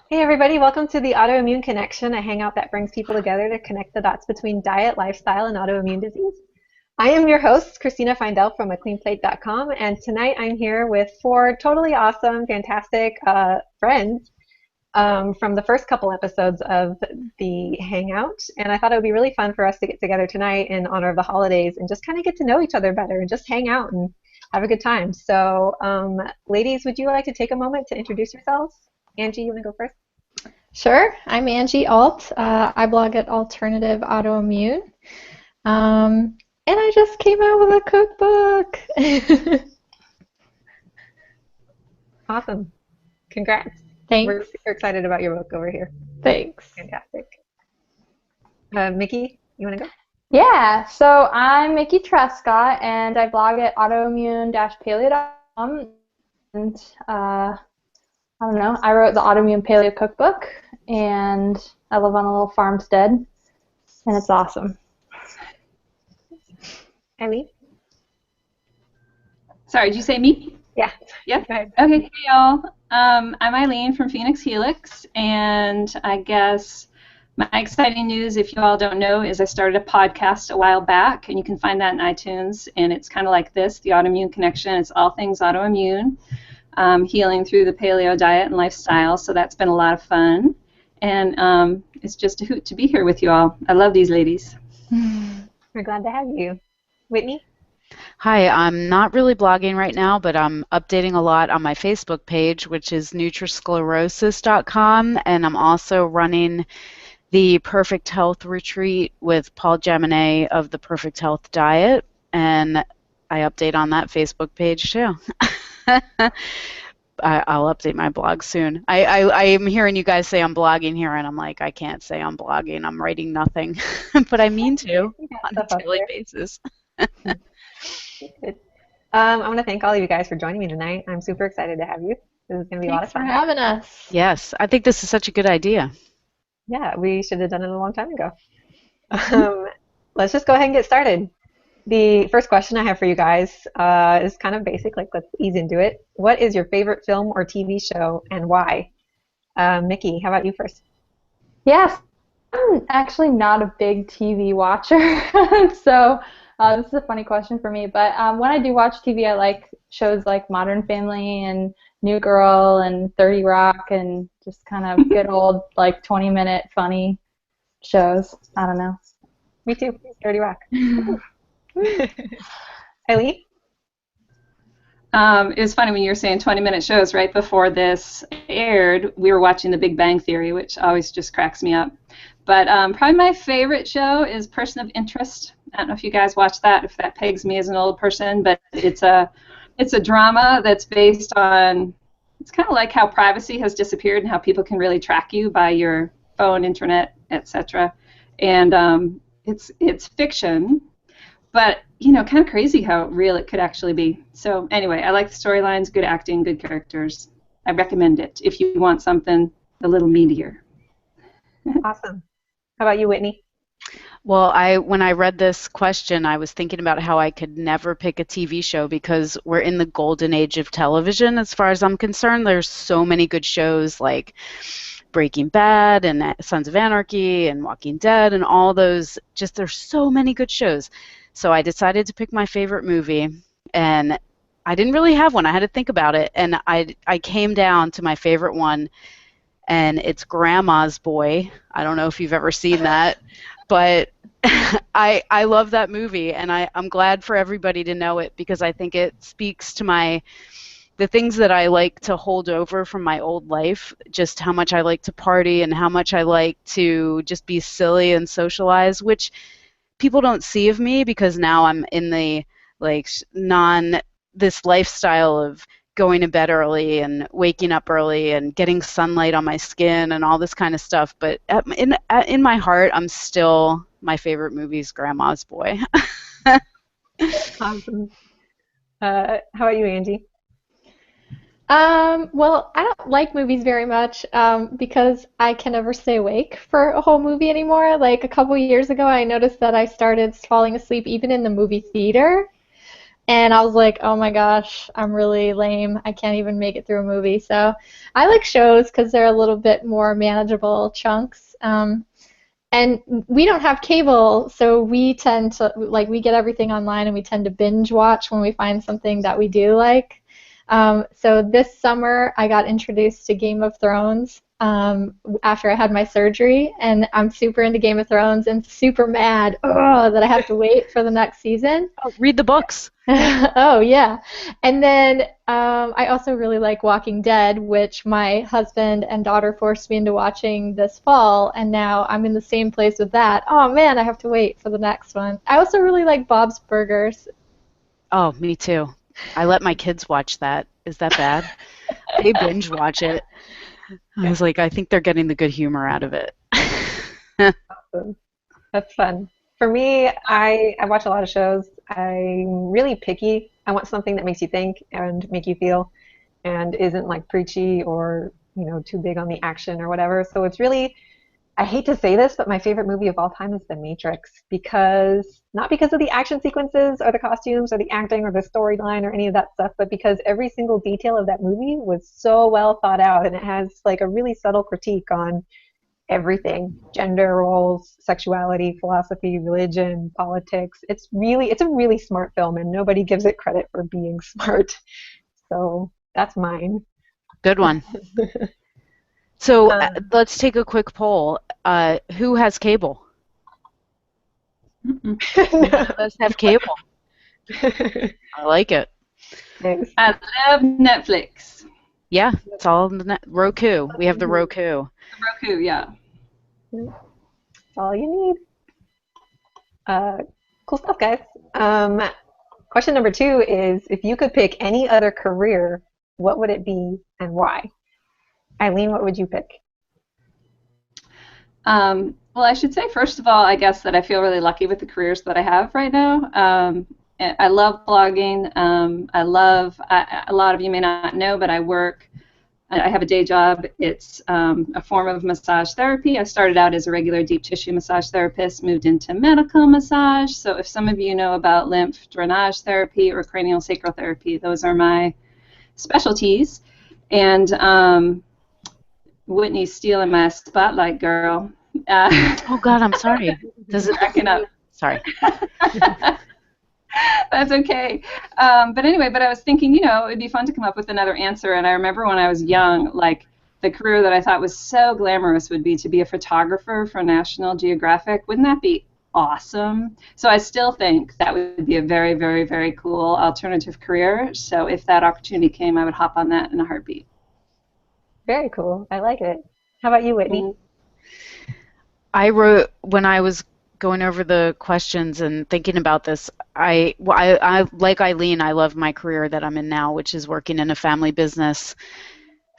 Hey everybody, welcome to the Autoimmune Connection, a hangout that brings people together to connect the dots between diet, lifestyle, and autoimmune disease. I am your host, Christina Feindel from McLeanPlate.com, and tonight I'm here with four totally awesome, fantastic friends from the first couple episodes of the Hangout. And I thought it would be really fun for us to get together tonight in honor of the holidays and just kind of get to know each other better and just hang out and have a good time. So, ladies, would you like to take a moment to introduce yourselves? Angie, you want to go first? Sure. I'm Angie Alt. I blog at Alternative Autoimmune. And I just came out with a cookbook. Awesome. Congrats. We're Thanks. super excited about your book over here. Thanks. Fantastic. Mickey, you want to go? Yeah, so I'm Mickey Trescott, and I blog at autoimmune-paleo.com. And I don't know, I wrote the Autoimmune Paleo Cookbook, and I live on a little farmstead, and it's awesome. Eileen? Sorry, did you say me? Yeah. Yeah. Go ahead. Okay, hey y'all. I'm Eileen from Phoenix Helix, and I guess my exciting news, if you all don't know, is I started a podcast a while back, and you can find that in iTunes, and it's kind of like this, the Autoimmune Connection. It's all things autoimmune, healing through the paleo diet and lifestyle, so that's been a lot of fun, and it's just a hoot to be here with you all. I love these ladies. We're glad to have you. Whitney? Hi, I'm not really blogging right now, but I'm updating a lot on my Facebook page, which is nutrisclerosis.com, and I'm also running the Perfect Health Retreat with Paul Jaminet of the Perfect Health Diet, and I update on that Facebook page too. I'll update my blog soon. I am hearing you guys say I'm blogging here, and I'm like, I can't say I'm blogging. I'm writing nothing, but I mean to on a daily basis. Good. I want to thank all of you guys for joining me tonight. I'm super excited to have you. This is going to be a lot of Thanks for fun. having us. Yes, I think this is such a good idea. Yeah, we should have done it a long time ago. Let's just go ahead and get started. The first question I have for you guys is kind of basic, like let's ease into it. What is your favorite film or TV show and why? Mickey, how about you first? Yes, I'm actually not a big TV watcher, so this is a funny question for me. But when I do watch TV, I like shows like Modern Family and New Girl and 30 Rock and just kind of good old like 20-minute funny shows. I don't know. Me too. 30 Rock. Eileen? It was funny when you were saying 20-minute shows. Right before this aired, we were watching The Big Bang Theory, which always just cracks me up. But probably my favorite show is Person of Interest. I don't know if you guys watch that, if that pegs me as an old person, but it's a drama that's based on, it's kind of like how privacy has disappeared and how people can really track you by your phone, internet, etc. And it's fiction, but kind of crazy how real it could actually be. So anyway, I like the storylines, good acting, good characters. I recommend it if you want something a little meatier. Awesome. How about you, Whitney? Well, when I read this question, I was thinking about how I could never pick a TV show because we're in the golden age of television as far as I'm concerned. There's so many good shows like Breaking Bad and Sons of Anarchy and Walking Dead and all those. Just there's so many good shows. So I decided to pick my favorite movie, and I didn't really have one. I had to think about it, and I came down to my favorite one, and it's Grandma's Boy. I don't know if you've ever seen that, but I love that movie, and I'm glad for everybody to know it because I think it speaks to the things that I like to hold over from my old life, just how much I like to party and how much I like to just be silly and socialize, which people don't see of me because now I'm in the this lifestyle of going to bed early and waking up early and getting sunlight on my skin and all this kind of stuff. But in my heart, I'm still, my favorite movie is Grandma's Boy. Awesome. How about you, Angie? Well, I don't like movies very much because I can never stay awake for a whole movie anymore. Like a couple years ago, I noticed that I started falling asleep even in the movie theater. And I was like, oh my gosh, I'm really lame. I can't even make it through a movie. So I like shows because they're a little bit more manageable chunks. And we don't have cable, so we tend to, like, we get everything online and we tend to binge watch when we find something that we do like. So this summer I got introduced to Game of Thrones after I had my surgery, and I'm super into Game of Thrones and super mad that I have to wait for the next season. Oh, read the books. Oh, yeah. And then I also really like Walking Dead, which my husband and daughter forced me into watching this fall, and now I'm in the same place with that. Oh, man, I have to wait for the next one. I also really like Bob's Burgers. Oh, me too. I let my kids watch that. Is that bad? They binge watch it. I was like, I think they're getting the good humor out of it. Awesome. That's fun. For me, I watch a lot of shows. I'm really picky. I want something that makes you think and make you feel and isn't like preachy or, too big on the action or whatever. So it's really, I hate to say this, but my favorite movie of all time is The Matrix not because of the action sequences or the costumes or the acting or the storyline or any of that stuff, but because every single detail of that movie was so well thought out, and it has like a really subtle critique on everything: gender roles, sexuality, philosophy, religion, politics. It's a really smart film, and nobody gives it credit for being smart. So that's mine. Good one. So Um, let's take a quick poll. Who has cable? None of us have cable. I like it. Thanks. I love Netflix. Yeah, it's all on the Roku. We have the Roku. Roku, yeah. That's all you need. Cool stuff, guys. Question number 2 is, if you could pick any other career, what would it be and why? Eileen, what would you pick? Well, I should say, first of all, I guess that I feel really lucky with the careers that I have right now. I love blogging. A lot of you may not know, but I have a day job. It's a form of massage therapy. I started out as a regular deep tissue massage therapist, moved into medical massage. So if some of you know about lymph drainage therapy or cranial sacral therapy, those are my specialties. And Whitney's stealing my spotlight, girl. Oh God, I'm sorry. Does it cracking up? Sorry. That's okay. But anyway, I was thinking, it'd be fun to come up with another answer. And I remember when I was young, like, the career that I thought was so glamorous would be to be a photographer for National Geographic. Wouldn't that be awesome? So I still think that would be a very, very, very cool alternative career. So if that opportunity came, I would hop on that in a heartbeat. Very cool. I like it. How about you, Whitney? I wrote, when I was going over the questions and thinking about this, I like Eileen, I love my career that I'm in now, which is working in a family business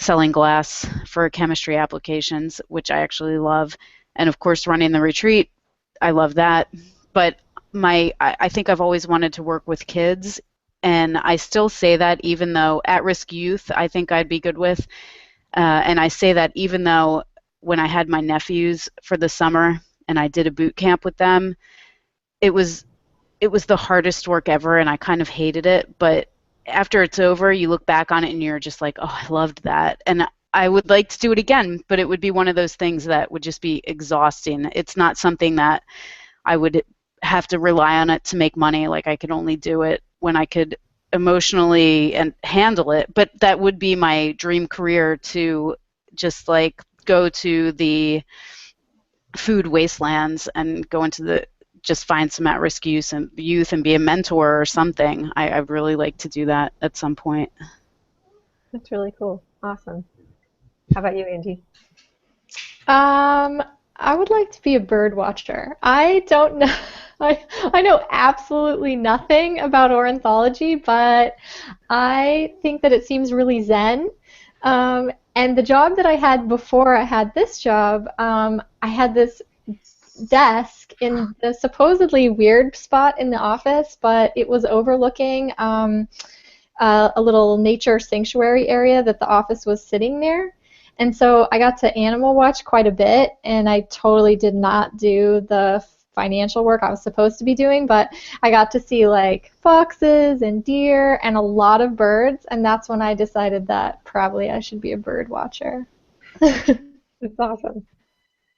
selling glass for chemistry applications, which I actually love. And of course, running the retreat, I love that. But I think I've always wanted to work with kids, and I still say that, even though at-risk youth I think I'd be good with. And I say that even though when I had my nephews for the summer and I did a boot camp with them, it was the hardest work ever, and I kind of hated it. But after it's over, you look back on it and you're just like, oh, I loved that. And I would like to do it again, but it would be one of those things that would just be exhausting. It's not something that I would have to rely on it to make money. Like, I could only do it when I could emotionally and handle it. But that would be my dream career, to just like go to the food wastelands and go into just find some at-risk youth and be a mentor or something. I'd really like to do that at some point. That's really cool. Awesome. How about you, Angie? I would like to be a bird watcher. I don't know. I know absolutely nothing about ornithology, but I think that it seems really zen. And the job that I had before I had this job, I had this desk in the supposedly weird spot in the office, but it was overlooking a little nature sanctuary area that the office was sitting near. And so I got to animal watch quite a bit, and I totally did not do the financial work I was supposed to be doing, but I got to see like foxes and deer and a lot of birds, and that's when I decided that probably I should be a bird watcher. It's awesome.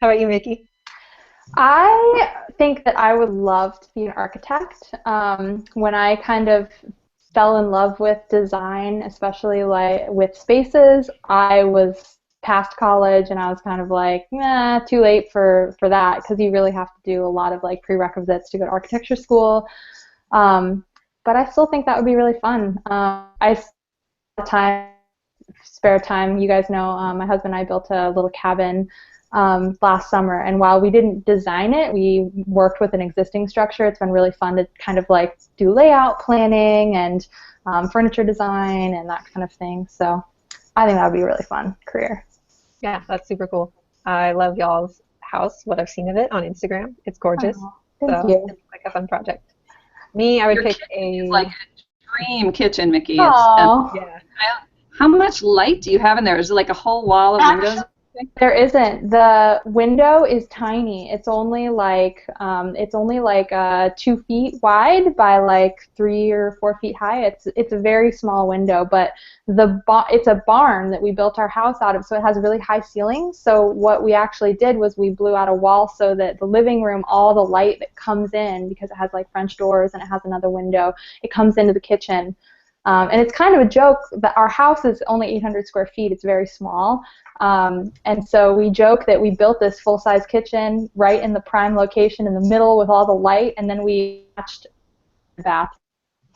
How about you, Mickey? I think that I would love to be an architect. When I kind of fell in love with design, especially like with spaces, I was past college and I was kind of like, nah, too late for that, because you really have to do a lot of like prerequisites to go to architecture school. But I still think that would be really fun. I time spare time. You guys know my husband and I built a little cabin last summer, and while we didn't design it, we worked with an existing structure. It's been really fun to kind of like do layout planning and furniture design and that kind of thing. So I think that would be a really fun career. Yeah, that's super cool. I love y'all's house, what I've seen of it on Instagram. It's gorgeous. Oh, thank So you. it's like a fun project. Me, I would Your pick kitchen is a like a dream kitchen, Mickey. Oh, yeah. How much light do you have in there? Is it like a whole wall of windows? there isn't. The window is tiny. It's only like 2 feet wide by like 3 or 4 feet high. It's a very small window, but it's a barn that we built our house out of, so it has really high ceilings. So what we actually did was we blew out a wall so that the living room, all the light that comes in, because it has like French doors and it has another window, it comes into the kitchen. And it's kind of a joke that our house is only 800 square feet. It's very small. And so we joke that we built this full-size kitchen right in the prime location in the middle with all the light, and then we attached a bath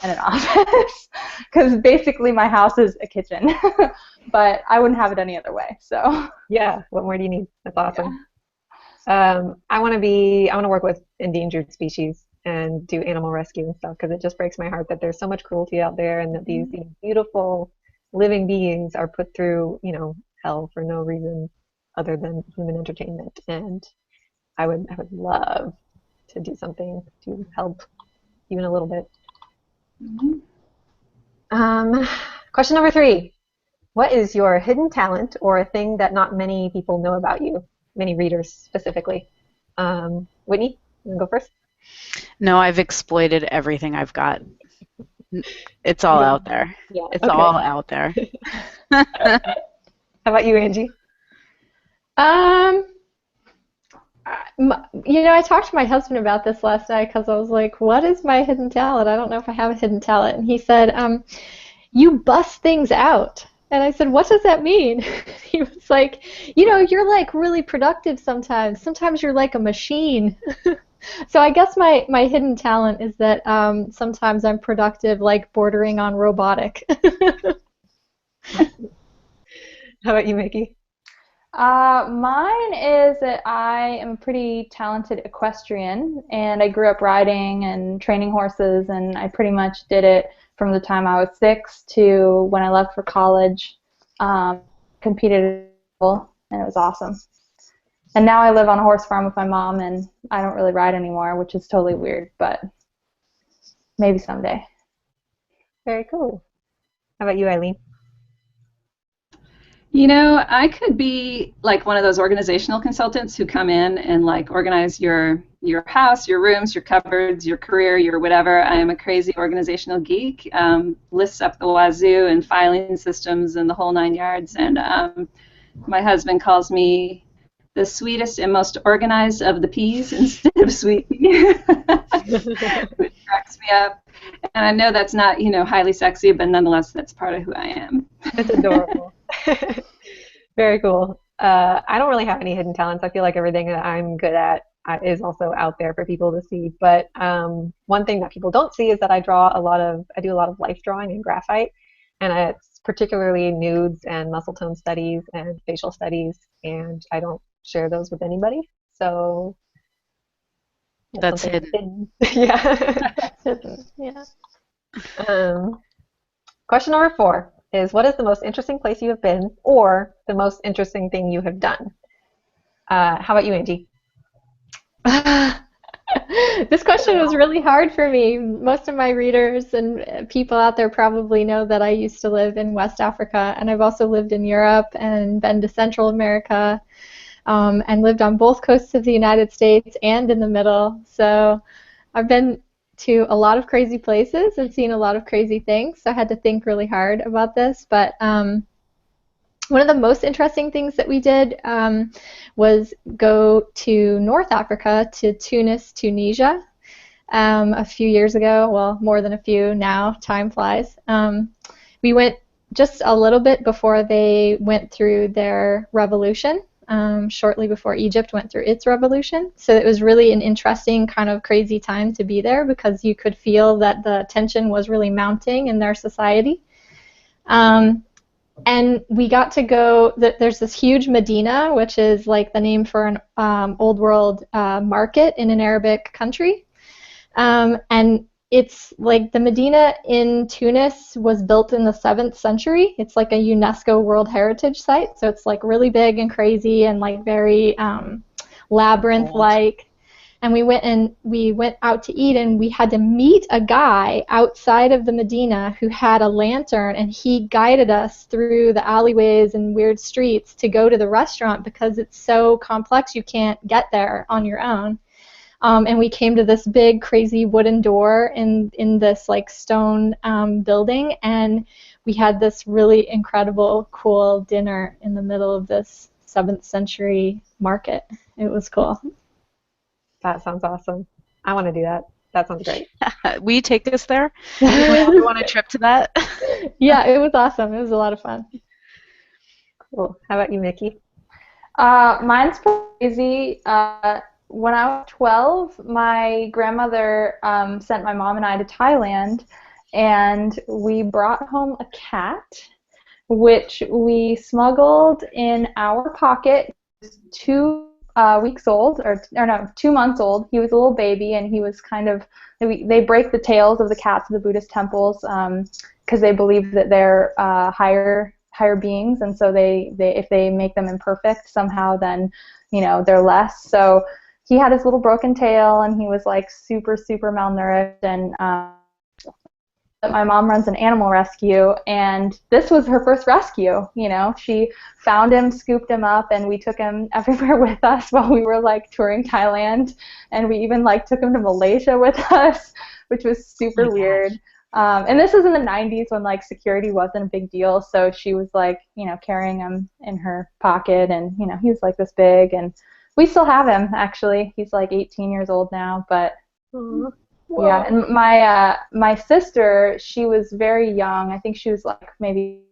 and an office, because basically my house is a kitchen. But I wouldn't have it any other way. So Yeah, what more do you need? That's awesome. I want to work with endangered species and do animal rescue and stuff, because it just breaks my heart that there's so much cruelty out there and that these beautiful living beings are put through, hell for no reason other than human entertainment. And I would love to do something to help even a little bit. Question number 3. What is your hidden talent or a thing that not many people know about you? Many readers specifically. Whitney, you want to go first? No, I've exploited everything I've got. It's all Yeah. out there. Yeah. It's Okay. all out there. How about you, Angie? I talked to my husband about this last night because I was like, what is my hidden talent? I don't know if I have a hidden talent. And he said, you bust things out. And I said, what does that mean? He was like, you're like really productive sometimes. Sometimes you're like a machine. So I guess my hidden talent is that sometimes I'm productive, like bordering on robotic. How about you, Mickey? mine is that I am a pretty talented equestrian, and I grew up riding and training horses, and I pretty much did it from the time I was 6 to when I left for college. Competed at school, and it was awesome. And now I live on a horse farm with my mom, and I don't really ride anymore, which is totally weird, but maybe someday. Very cool. How about you, Eileen? I could be like one of those organizational consultants who come in and like organize your house, your rooms, your cupboards, your career, your whatever. I am a crazy organizational geek. Lists up the wazoo and filing systems and the whole 9 yards. And my husband calls me the sweetest and most organized of the peas instead of sweet pea, which cracks me up. And I know that's not, highly sexy, but nonetheless, that's part of who I am. It's adorable. Very cool. I don't really have any hidden talents. I feel like everything that I'm good at is also out there for people to see. But one thing that people don't see is that I do a lot of life drawing and graphite, and it's particularly nudes and muscle tone studies and facial studies, and I don't share those with anybody. So That's something hidden. Yeah. Yeah. Question number 4 is, what is the most interesting place you have been, or the most interesting thing you have done? How about you, Angie? This question was really hard for me. Most of my readers and people out there probably know that I used to live in West Africa, and I've also lived in Europe and been to Central America. and lived on both coasts of the United States and in the middle. So I've been to a lot of crazy places and seen a lot of crazy things. So I had to think really hard about this. But one of the most interesting things that we did was go to North Africa, to Tunis, Tunisia, a few years ago. Well, more than a few now. Time flies. We went just a little bit before they went through their revolution, shortly before Egypt went through its revolution. So it was really an interesting kind of crazy time to be there because you could feel that the tension was really mounting in their society. And we got to go, there's this huge Medina, which is like the name for an old world market in an Arabic country. And it's like the Medina in Tunis was built in the 7th century. It's like a UNESCO World Heritage Site. So it's like really big and crazy and like very labyrinth-like. And we went out to eat, and we had to meet a guy outside of the Medina who had a lantern, and he guided us through the alleyways and weird streets to go to the restaurant because it's so complex you can't get there on your own. And we came to this big, crazy wooden door in this like stone building, and we had this really incredible, cool dinner in the middle of this 7th century market. It was cool. That sounds awesome. I want to do that. That sounds great. Will you take us there? We want a trip to that. Yeah, it was awesome. It was a lot of fun. Cool. How about you, Mickey? Mine's crazy. When I was 12, my grandmother sent my mom and I to Thailand, and we brought home a cat, which we smuggled in our pocket. It was 2 weeks old, or no, 2 months old. He was a little baby, and he was kind of, they break the tails of the cats in the Buddhist temples because they believe that they're higher beings, and so they if they make them imperfect somehow, then they're less. So he had his little broken tail, and he was like super malnourished, and my mom runs an animal rescue, and this was her first rescue. She found him, scooped him up, and we took him everywhere with us while we were like touring Thailand, and we even like took him to Malaysia with us, which was super weird. And this was in the 90s when like security wasn't a big deal, so she was like carrying him in her pocket, and he was like this big, and we still have him actually. He's like 18 years old now, but yeah. And my sister, she was very young. I think she was like maybe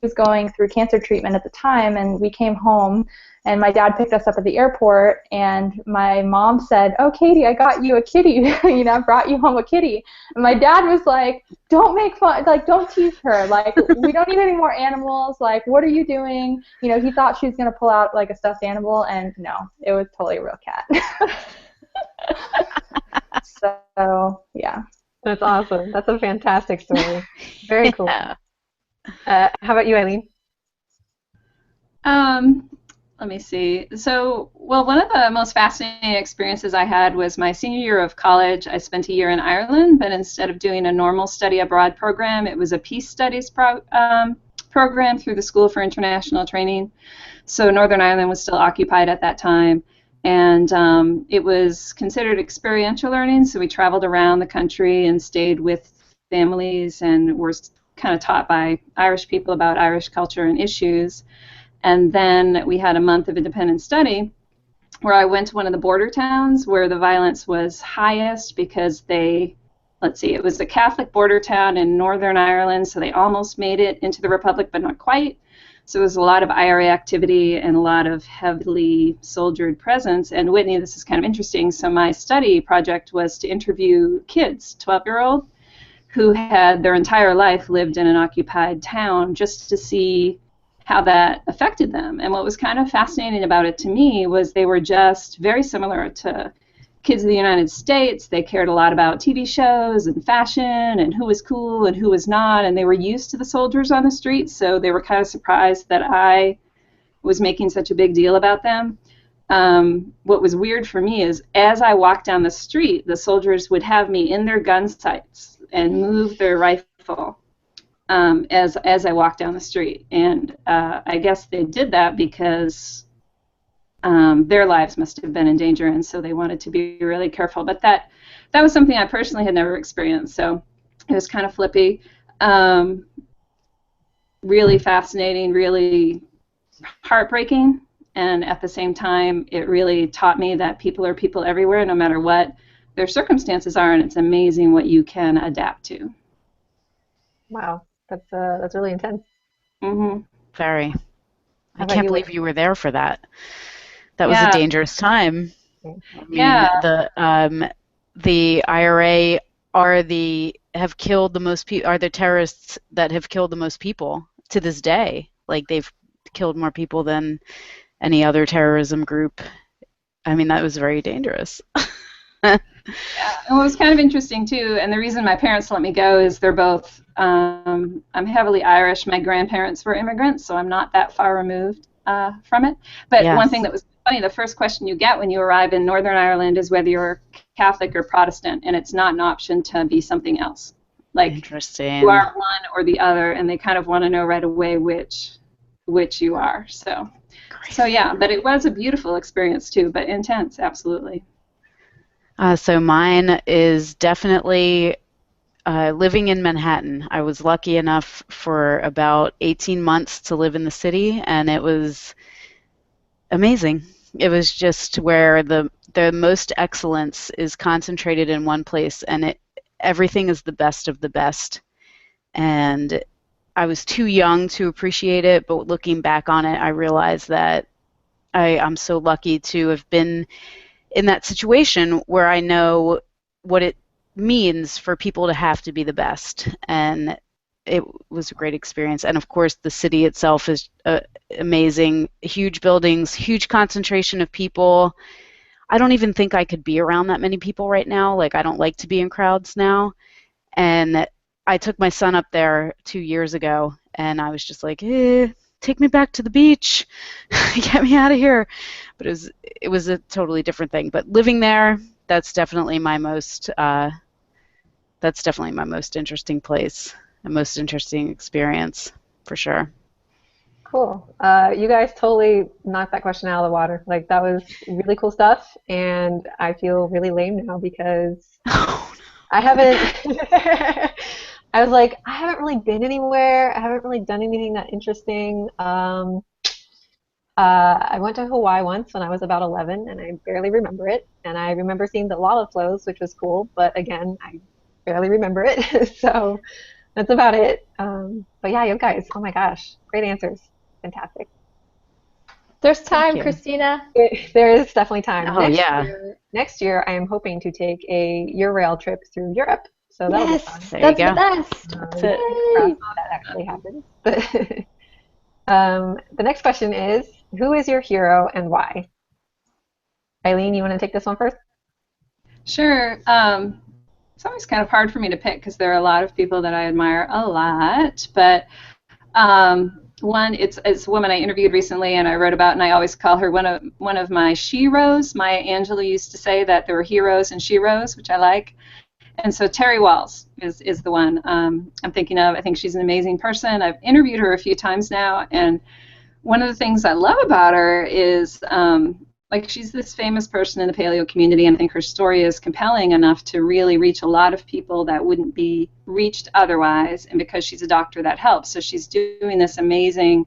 was going through cancer treatment at the time, and we came home, and my dad picked us up at the airport, and my mom said, "Oh, Katie, I got you a kitty. I brought you home a kitty." And my dad was like, "Don't make fun, like don't tease her. Like we don't need any more animals. Like what are you doing?" He thought she was gonna pull out like a stuffed animal, and no, it was totally a real cat. So yeah. That's awesome. That's a fantastic story. Very cool. Yeah. How about you, Eileen? Let me see. So, well, one of the most fascinating experiences I had was my senior year of college. I spent a year in Ireland, but instead of doing a normal study abroad program, it was a peace studies program through the School for International Training. So Northern Ireland was still occupied at that time. And it was considered experiential learning, so we traveled around the country and stayed with families and were kind of taught by Irish people about Irish culture and issues. And then we had a month of independent study where I went to one of the border towns where the violence was highest because it was a Catholic border town in Northern Ireland, so they almost made it into the Republic, but not quite. So there was a lot of IRA activity and a lot of heavily soldiered presence. And Whitney, this is kind of interesting. So my study project was to interview kids, 12-year-old, who had their entire life lived in an occupied town just to see how that affected them. And what was kind of fascinating about it to me was they were just very similar to kids in the United States. They cared a lot about TV shows and fashion and who was cool and who was not, and they were used to the soldiers on the street, so they were kind of surprised that I was making such a big deal about them. What was weird for me is as I walked down the street, the soldiers would have me in their gun sights and move their rifle as I walked down the street. And I guess they did that because their lives must have been in danger, and so they wanted to be really careful. But that was something I personally had never experienced, so it was kind of flippy. Really fascinating, really heartbreaking, and at the same time, it really taught me that people are people everywhere, no matter what their circumstances are, and it's amazing what you can adapt to. Wow, that's really intense. Mm-hmm. Very. How I about can't you, believe Whit? you were there for that. That was a Yeah, dangerous time. I mean, yeah. the IRA have killed the most people, are the terrorists that have killed the most people to this day. Like, they've killed more people than any other terrorism group. I mean, that was very dangerous. Yeah, and what was kind of interesting too, and the reason my parents let me go is they're both, I'm heavily Irish. My grandparents were immigrants, so I'm not that far removed from it. But one thing Yes. that was funny, the first question you get when you arrive in Northern Ireland is whether you're Catholic or Protestant, and it's not an option to be something else. Like, you Interesting. are one or the other, and they kind of want to know right away which you are. So Great. yeah, but it was a beautiful experience too, but intense, absolutely. So mine is definitely living in Manhattan. I was lucky enough for about 18 months to live in the city, and it was amazing. It was just where the most excellence is concentrated in one place, and everything is the best of the best. And I was too young to appreciate it, but looking back on it, I realized that I'm so lucky to have been in that situation where I know what it means for people to have to be the best. And it was a great experience. And of course, the city itself is amazing. Huge buildings, huge concentration of people. I don't even think I could be around that many people right now. Like, I don't like to be in crowds now. And I took my son up there 2 years ago, and I was just like, take me back to the beach, get me out of here. But it was a totally different thing. But living there, that's definitely my most interesting place, and most interesting experience, for sure. Cool. You guys totally knocked that question out of the water. Like, that was really cool stuff, and I feel really lame now because I haven't. I was like, I haven't really been anywhere. I haven't really done anything that interesting. I went to Hawaii once when I was about 11, and I barely remember it. And I remember seeing the lava flows, which was cool, but again, I barely remember it. So that's about it. But yeah, you guys, oh my gosh, great answers. Fantastic. There's Thank time, you. Christina. There is definitely time. Oh, yeah. Next year, I am hoping to take a Eurail trip through Europe. So that'll be fun. Yes, There you that's the go. best. That's Fingers it. crossed Yay! that actually happens. But the next question is, who is your hero and why? Eileen, you want to take this one first? Sure. It's always kind of hard for me to pick because there are a lot of people that I admire a lot. But one, it's a woman I interviewed recently and I wrote about, and I always call her one of my sheroes. Maya Angelou used to say that there were heroes and sheroes, which I like. And so Terry Walls is the one I'm thinking of. I think she's an amazing person. I've interviewed her a few times now, and one of the things I love about her is like, she's this famous person in the paleo community, and I think her story is compelling enough to really reach a lot of people that wouldn't be reached otherwise, and because she's a doctor, that helps. So she's doing this amazing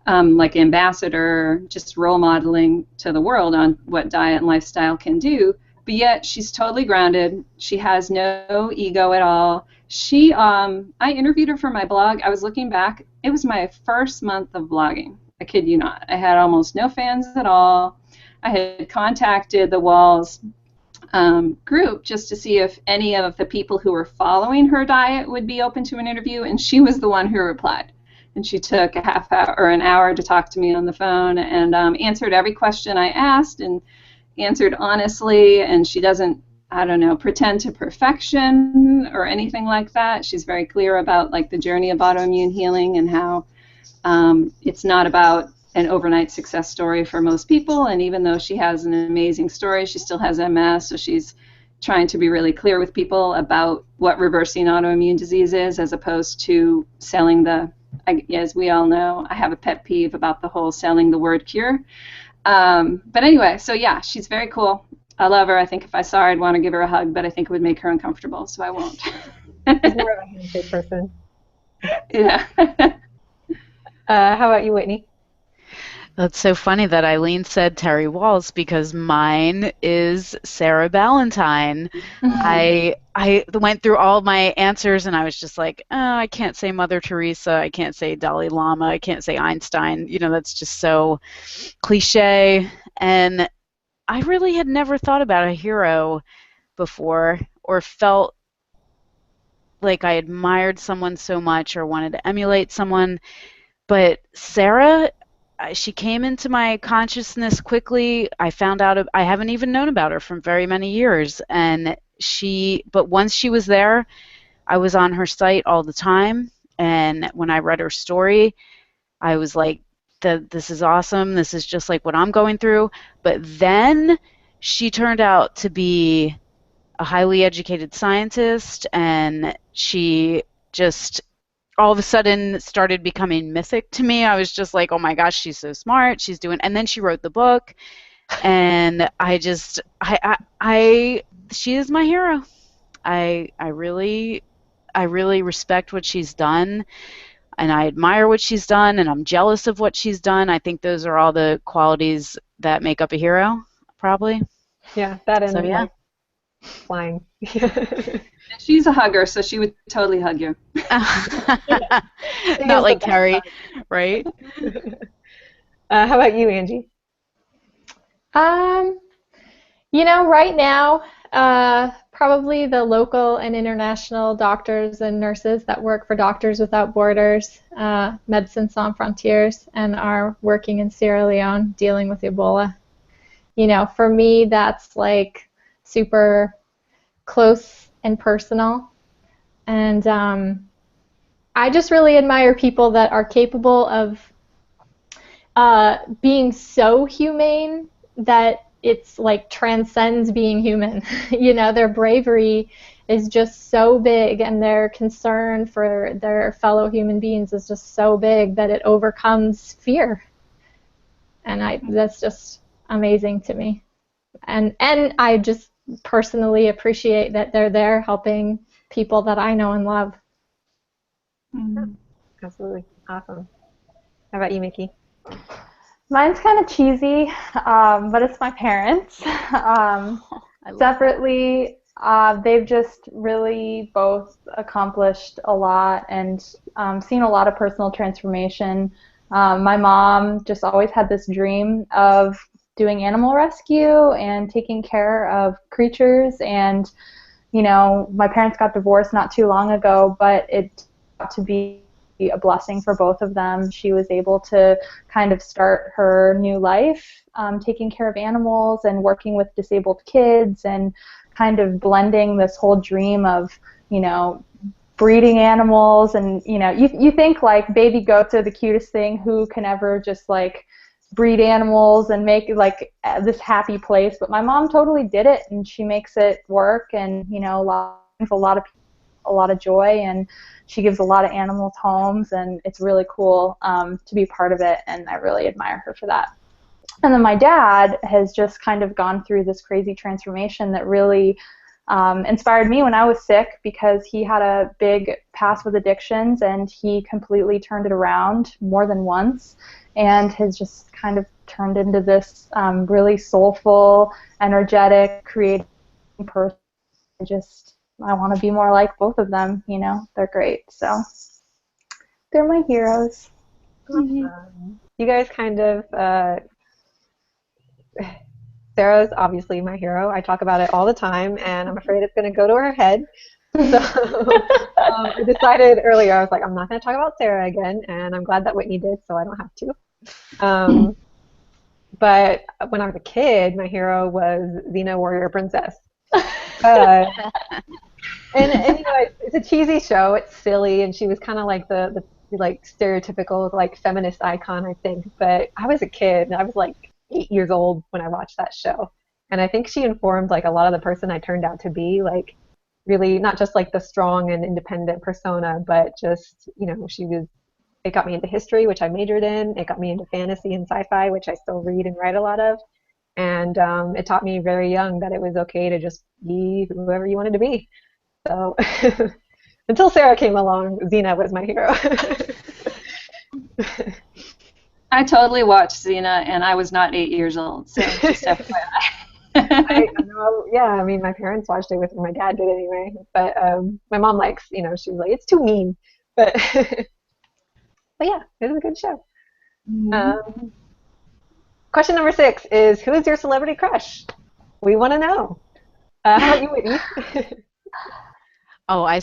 like ambassador, just role modeling to the world on what diet and lifestyle can do, but yet she's totally grounded. She has no ego at all. I interviewed her for my blog. I was looking back. It was my first month of blogging. I kid you not. I had almost no fans at all. I had contacted the Walls group just to see if any of the people who were following her diet would be open to an interview, and she was the one who replied. And she took a half hour or an hour to talk to me on the phone, and answered every question I asked, and answered honestly. And she doesn't, I don't know, pretend to perfection or anything like that. She's very clear about like the journey of autoimmune healing and how it's not about an overnight success story for most people. And even though she has an amazing story, she still has MS, so she's trying to be really clear with people about what reversing autoimmune disease is, as opposed to selling as we all know, I have a pet peeve about the whole selling the word cure. But anyway, so yeah, she's very cool. I love her. I think if I saw her, I'd want to give her a hug, but I think it would make her uncomfortable, so I won't. She's more of a handshake person. Yeah. How about you, Whitney? That's so funny that Eileen said Terry Walls because mine is Sarah Ballantyne. I went through all my answers and I was just like, oh, I can't say Mother Teresa, I can't say Dalai Lama, I can't say Einstein. That's just so cliche. And I really had never thought about a hero before or felt like I admired someone so much or wanted to emulate someone. But Sarah, she came into my consciousness quickly. I found out I haven't even known about her for very many years, but once she was there, I was on her site all the time, and when I read her story, I was like, this is awesome. This is just like what I'm going through. But then she turned out to be a highly educated scientist, and she just all of a sudden started becoming mythic to me. I was just like, oh my gosh, she's so smart. And then she wrote the book, and she is my hero. I really respect what she's done, and I admire what she's done, and I'm jealous of what she's done. I think those are all the qualities that make up a hero, probably. Yeah, that and So, yeah. like flying. She's a hugger, so she would totally hug you. Not like Terry, right? How about you, Angie? Right now, probably the local and international doctors and nurses that work for Doctors Without Borders, Medicine Sans Frontières, and are working in Sierra Leone dealing with Ebola. For me, that's like super close and personal. And I just really admire people that are capable of being so humane that it's like transcends being human. Their bravery is just so big, and their concern for their fellow human beings is just so big that it overcomes fear. And that's just amazing to me. And I just personally appreciate that they're there helping people that I know and love. Absolutely. Awesome. How about you, Mickey? Mine's kind of cheesy, but it's my parents. Separately, they've just really both accomplished a lot and seen a lot of personal transformation. My mom just always had this dream of doing animal rescue and taking care of creatures, and my parents got divorced not too long ago, but it got to be a blessing for both of them. She was able to kind of start her new life taking care of animals and working with disabled kids and kind of blending this whole dream of breeding animals. And you think like baby goats are the cutest thing, who can ever just like breed animals and make like this happy place, but my mom totally did it, and she makes it work, and a lot of joy, and she gives a lot of animals homes, and it's really cool to be part of it, and I really admire her for that. And then my dad has just kind of gone through this crazy transformation that really inspired me when I was sick, because he had a big past with addictions, and he completely turned it around more than once, and has just kind of turned into this really soulful, energetic, creative person. I want to be more like both of them. They're great. So they're my heroes. Awesome. You guys kind of, Sarah's obviously my hero. I talk about it all the time, and I'm afraid it's going to go to her head. So I decided earlier, I was like, I'm not going to talk about Sarah again, and I'm glad that Whitney did, so I don't have to. But when I was a kid, my hero was Xena Warrior Princess. And it's a cheesy show. It's silly, and she was kind of like the like stereotypical like feminist icon, I think. But I was a kid, and I was like 8 years old when I watched that show, and I think she informed like a lot of the person I turned out to be. Like, really, not just like the strong and independent persona, but just she was It got me into history, which I majored in. It got me into fantasy and sci-fi, which I still read and write a lot of. And it taught me very young that it was okay to just be whoever you wanted to be. So until Sarah came along, Xena was my hero. I totally watched Xena, and I was not 8 years old, so just FYI. I know, yeah, I mean, my parents watched it with me. My dad did anyway. But my mom likes, she was like, it's too mean. But, but yeah, it was a good show. Mhm. Question number 6 is, who is your celebrity crush? We want to know. How about you, Whitney? Oh, I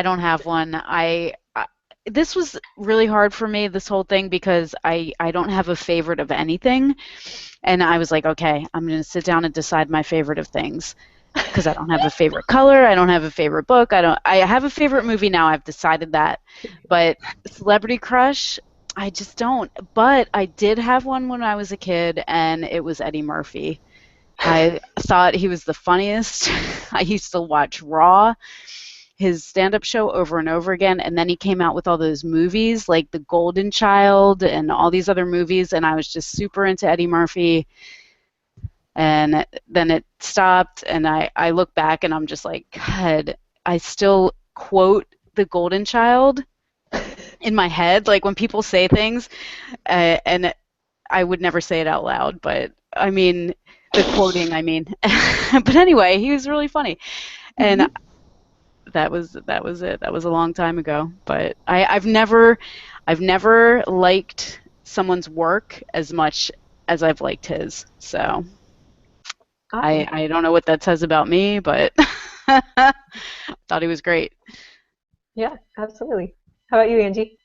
don't have one. This was really hard for me, this whole thing, because I don't have a favorite of anything. And I was like, okay, I'm going to sit down and decide my favorite of things because I don't have a favorite color. I don't have a favorite book. I have a favorite movie now. I've decided that. But celebrity crush, I just don't. But I did have one when I was a kid, and it was Eddie Murphy. I thought he was the funniest. I used to watch Raw, his stand-up show, over and over again, and then he came out with all those movies like The Golden Child and all these other movies, and I was just super into Eddie Murphy. And then it stopped, and I look back and I'm just like, God, I still quote The Golden Child in my head, like when people say things, and I would never say it out loud, but I mean, the quoting, I mean. But anyway, he was really funny. And that was it. That was a long time ago. But I've never liked someone's work as much as I've liked his. So Awesome. I don't know what that says about me, but I thought he was great. Yeah, absolutely. How about you, Angie?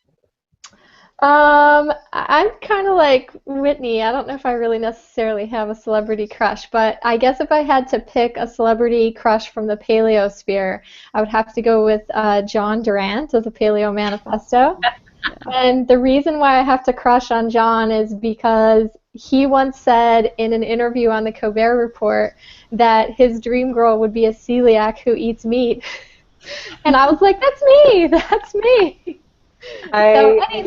I'm kind of like Whitney. I don't know if I really necessarily have a celebrity crush, but I guess if I had to pick a celebrity crush from the Paleosphere, I would have to go with John Durant of the Paleo Manifesto. And the reason why I have to crush on John is because he once said in an interview on the Colbert Report that his dream girl would be a celiac who eats meat. And I was like, that's me! That's me! And he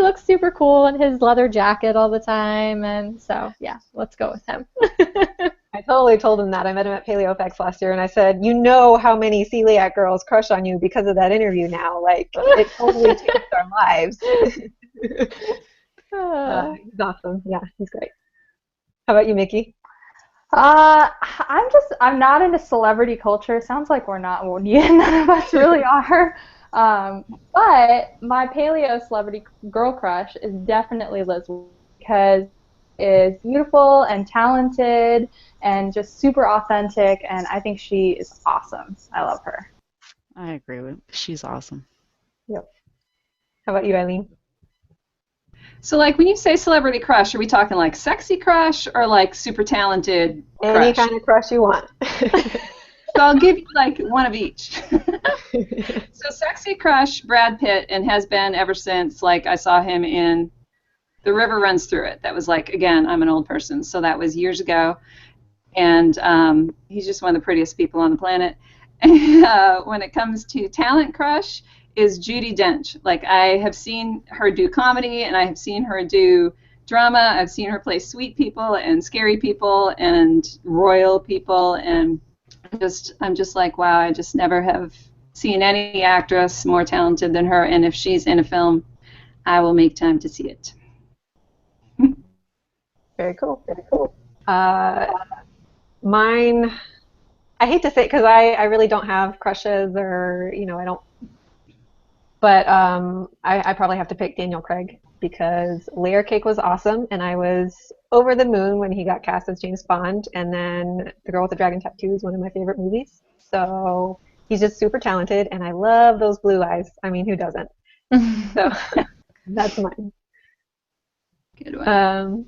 looks super cool in his leather jacket all the time, and so yeah, let's go with him. I totally told him that. I met him at PaleoFX last year, and I said, you know how many celiac girls crush on you because of that interview now. Like, it totally changed our lives. He's awesome. Yeah, he's great. How about you, Mickey? I'm not into celebrity culture. Sounds like we're not. Well, yeah, none of us really are. But my paleo celebrity girl crush is definitely Liz because is beautiful and talented and just super authentic, and I think she is awesome. I love her. I agree with. She's awesome. Yep. How about you, Eileen? So, like, when you say celebrity crush, are we talking like sexy crush or like super talented crush? Any kind of crush you want. So I'll give you like one of each. So sexy crush, Brad Pitt, and has been ever since like I saw him in The River Runs Through It. That was like, again, I'm an old person, so that was years ago. And he's just one of the prettiest people on the planet. And, when it comes to talent crush is Judi Dench. Like I have seen her do comedy and I have seen her do drama. I've seen her play sweet people and scary people and royal people, and I'm just like, wow, I just never have seen any actress more talented than her, and if she's in a film, I will make time to see it. Very cool. Very cool. Mine, I hate to say it because I really don't have crushes or, I don't, but I probably have to pick Daniel Craig because Layer Cake was awesome, and I was over the moon when he got cast as James Bond, and then The Girl with the Dragon Tattoo is one of my favorite movies. So he's just super talented, and I love those blue eyes. I mean, who doesn't? So that's mine. Good one.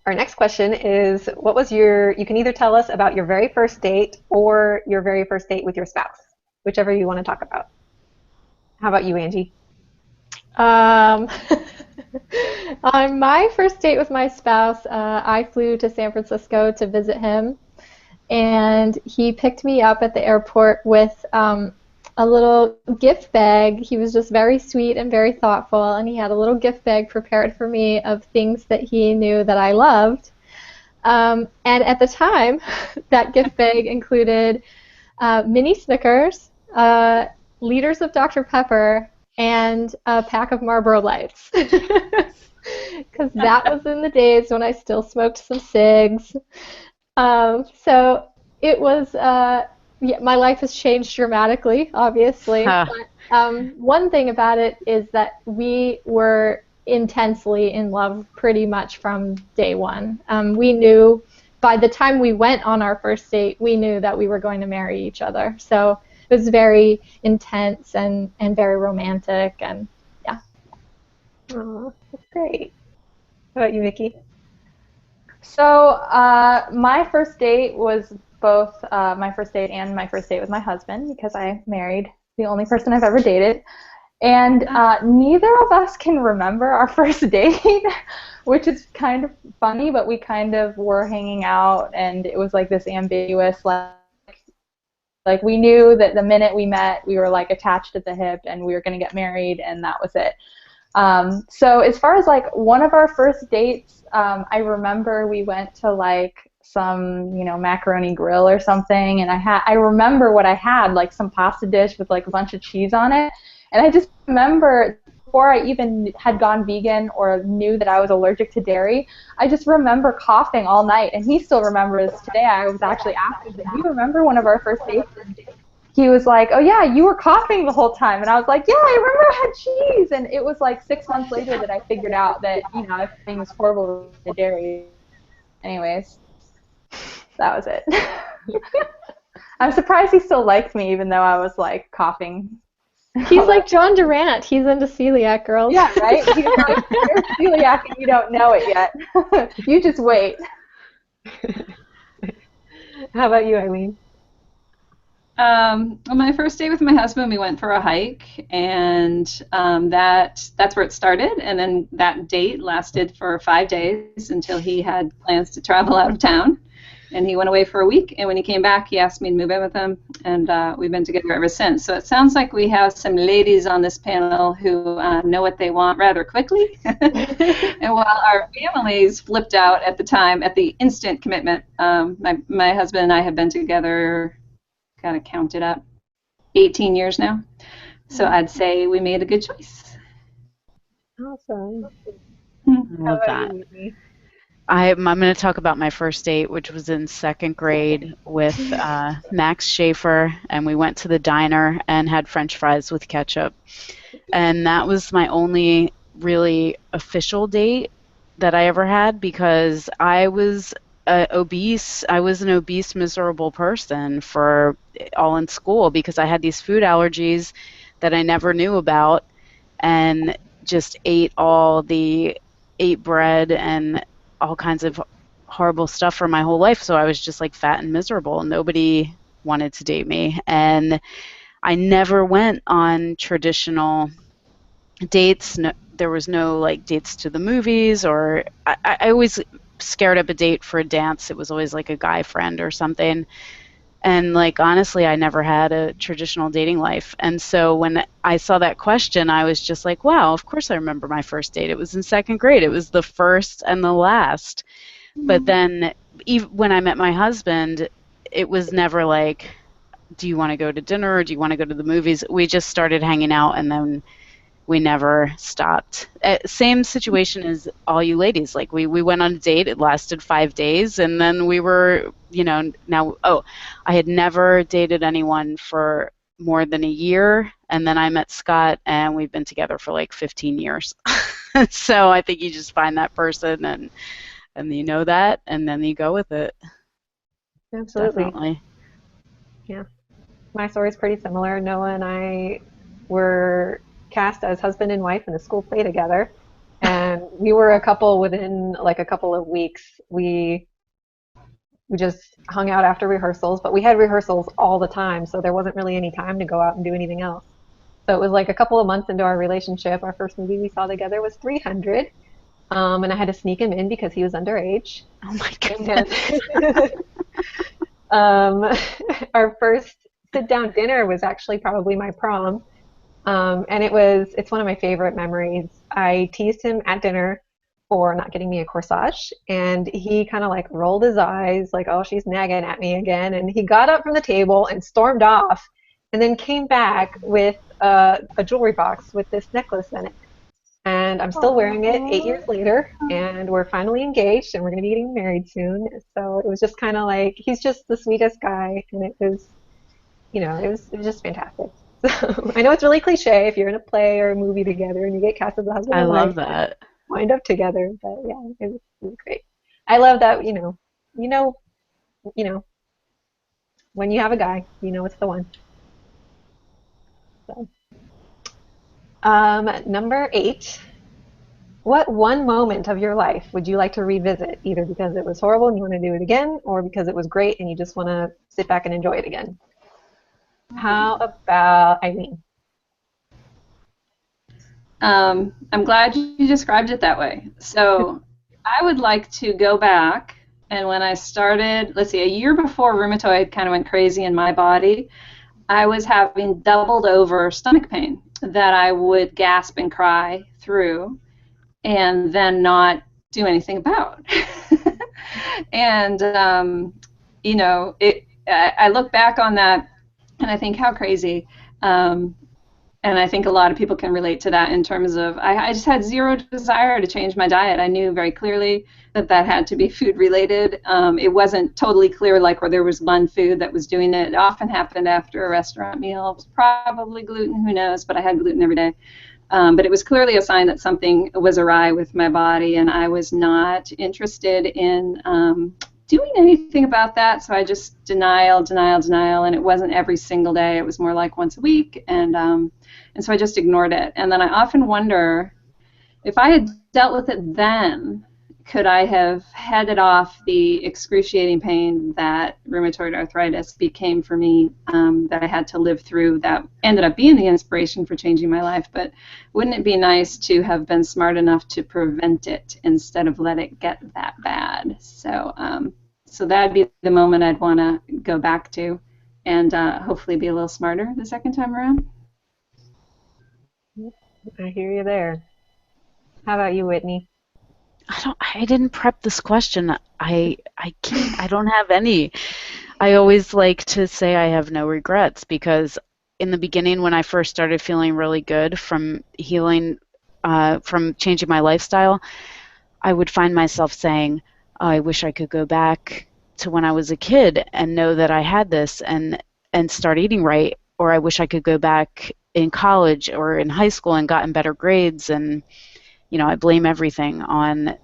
Our next question is, you can either tell us about your very first date or your very first date with your spouse, whichever you want to talk about. How about you, Angie? On my first date with my spouse, I flew to San Francisco to visit him, and he picked me up at the airport with a a little gift bag. He was just very sweet and very thoughtful, and he had a little gift bag prepared for me of things that he knew that I loved. And at the time, that gift bag included mini Snickers, liters of Dr. Pepper, and a pack of Marlboro Lights. Because that was in the days when I still smoked some cigs. So it was, yeah, my life has changed dramatically, obviously. Huh. But one thing about it is that we were intensely in love pretty much from day one. We knew by the time we went on our first date, we knew that we were going to marry each other. So it was very intense and very romantic, and yeah. Oh, that's great. How about you, Vicky? So my first date was both my first date and my first date with my husband, because I married the only person I've ever dated. And neither of us can remember our first date, which is kind of funny, but we kind of were hanging out, and it was like this ambiguous, like we knew that the minute we met, we were like attached at the hip, and we were going to get married, and that was it. So as far as like one of our first dates, I remember we went to like some, macaroni grill or something, and I remember what I had, like some pasta dish with like a bunch of cheese on it. And I just remember, before I even had gone vegan or knew that I was allergic to dairy, I just remember coughing all night. And he still remembers today. I was actually asking him, do you remember one of our first dates? And he was like, oh yeah, you were coughing the whole time. And I was like, yeah, I remember I had cheese. And it was like 6 months later that I figured out that, everything was horrible with the dairy. Anyways, that was it. I'm surprised he still liked me, even though I was like coughing. He's like John Durant. He's into celiac girls. Yeah, right? He's like, you're celiac and you don't know it yet. You just wait. How about you, Eileen? On my first date with my husband, we went for a hike, and that's where it started. And then that date lasted for 5 days until he had plans to travel out of town. And he went away for a week, and when he came back, he asked me to move in with him, and we've been together ever since. So it sounds like we have some ladies on this panel who know what they want rather quickly. And while our families flipped out at the time, at the instant commitment, my husband and I have been together, gotta count it up, 18 years now. So I'd say we made a good choice. Awesome. I How love about that. you, Whitney? I'm going to talk about my first date, which was in second grade with Max Schaefer, and we went to the diner and had French fries with ketchup. And that was my only really official date that I ever had, because I was obese. I was an obese, miserable person for all in school because I had these food allergies that I never knew about, and just ate bread and all kinds of horrible stuff for my whole life. So I was just like fat and miserable. Nobody wanted to date me. And I never went on traditional dates. No, there was no like dates to the movies, or I always scared up a date for a dance. It was always like a guy friend or something. And like honestly, I never had a traditional dating life. And so when I saw that question, I was just like, wow, of course I remember my first date. It was in second grade. It was the first and the last. But then even when I met my husband, it was never like, do you want to go to dinner or do you want to go to the movies? We just started hanging out, and then we never stopped. Same situation as all you ladies. Like we went on a date. It lasted 5 days, and then we were, I had never dated anyone for more than a year, and then I met Scott, and we've been together for like 15 years. So I think you just find that person, and you know that, and then you go with it. Absolutely. Definitely. Yeah. My story's pretty similar. Noah and I were cast as husband and wife in a school play together, and we were a couple within like a couple of weeks. We just hung out after rehearsals, but we had rehearsals all the time, so there wasn't really any time to go out and do anything else. So it was like a couple of months into our relationship. Our first movie we saw together was 300, and I had to sneak him in because he was underage. Oh my goodness. And our first sit-down dinner was actually probably my prom. And it's one of my favorite memories. I teased him at dinner for not getting me a corsage, and he kind of like rolled his eyes, like, oh, she's nagging at me again. And he got up from the table and stormed off, and then came back with a jewelry box with this necklace in it. And I'm still wearing it 8 years later, and we're finally engaged, and we're going to be getting married soon. So it was just kind of like, he's just the sweetest guy, and it was, it was just fantastic. So I know it's really cliche if you're in a play or a movie together and you get cast as a husband I and love wife, that. wind up together, but yeah, it was great. I love that, you know, when you have a guy, you know it's the one. So, number 8. What one moment of your life would you like to revisit, either because it was horrible and you want to do it again, or because it was great and you just want to sit back and enjoy it again? How about Eileen? I'm glad you described it that way. So I would like to go back, and when I started, let's see, a year before rheumatoid kind of went crazy in my body, I was having doubled over stomach pain that I would gasp and cry through and then not do anything about. And, I look back on that and I think how crazy. And I think a lot of people can relate to that in terms of I just had zero desire to change my diet. I knew very clearly that had to be food related. It wasn't totally clear like where there was one food that was doing it. It often happened after a restaurant meal. It was probably gluten, who knows, but I had gluten every day. But it was clearly a sign that something was awry with my body, and I was not interested in doing anything about that. So I just denial, and it wasn't every single day. It was more like once a week, and so I just ignored it. And then I often wonder if I had dealt with it then, could I have headed off the excruciating pain that rheumatoid arthritis became for me, that I had to live through, that ended up being the inspiration for changing my life. But wouldn't it be nice to have been smart enough to prevent it instead of let it get that bad? So that'd be the moment I'd want to go back to, and hopefully be a little smarter the second time around. I hear you there. How about you, Whitney? I didn't prep this question. I don't have any. I always like to say I have no regrets because in the beginning when I first started feeling really good from healing, from changing my lifestyle, I would find myself saying, oh, I wish I could go back to when I was a kid and know that I had this and start eating right, or I wish I could go back in college or in high school and gotten better grades. And I blame everything on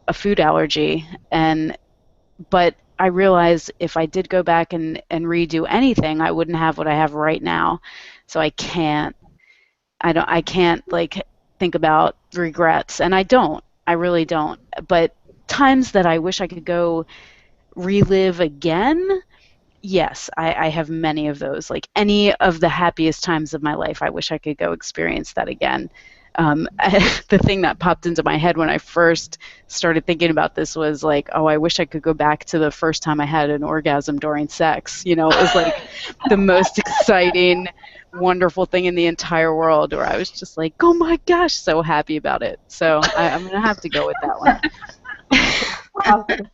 a food allergy. But I realized if I did go back and redo anything, I wouldn't have what I have right now. So I can't like think about regrets, and I really don't. But times that I wish I could go relive again, yes, I have many of those. Like any of the happiest times of my life, I wish I could go experience that again. The thing that popped into my head when I first started thinking about this was like, oh, I wish I could go back to the first time I had an orgasm during sex. It was like the most exciting, wonderful thing in the entire world, where I was just like, oh my gosh, so happy about it. So I'm going to have to go with that one. Awesome.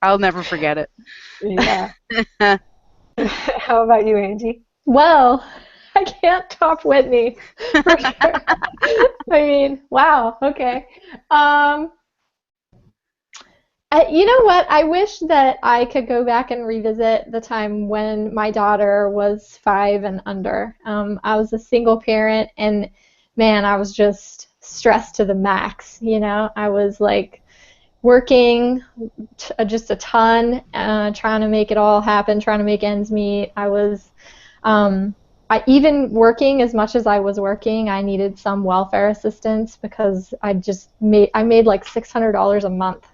I'll never forget it. Yeah. How about you, Angie? Well, I can't top Whitney for sure. I mean, wow. Okay. You know what? I wish that I could go back and revisit the time when my daughter was 5 and under. I was a single parent, and man, I was just stressed to the max. I was like working just a ton, trying to make it all happen, trying to make ends meet. Even working as much as I was working, I needed some welfare assistance because I made like $600 a month.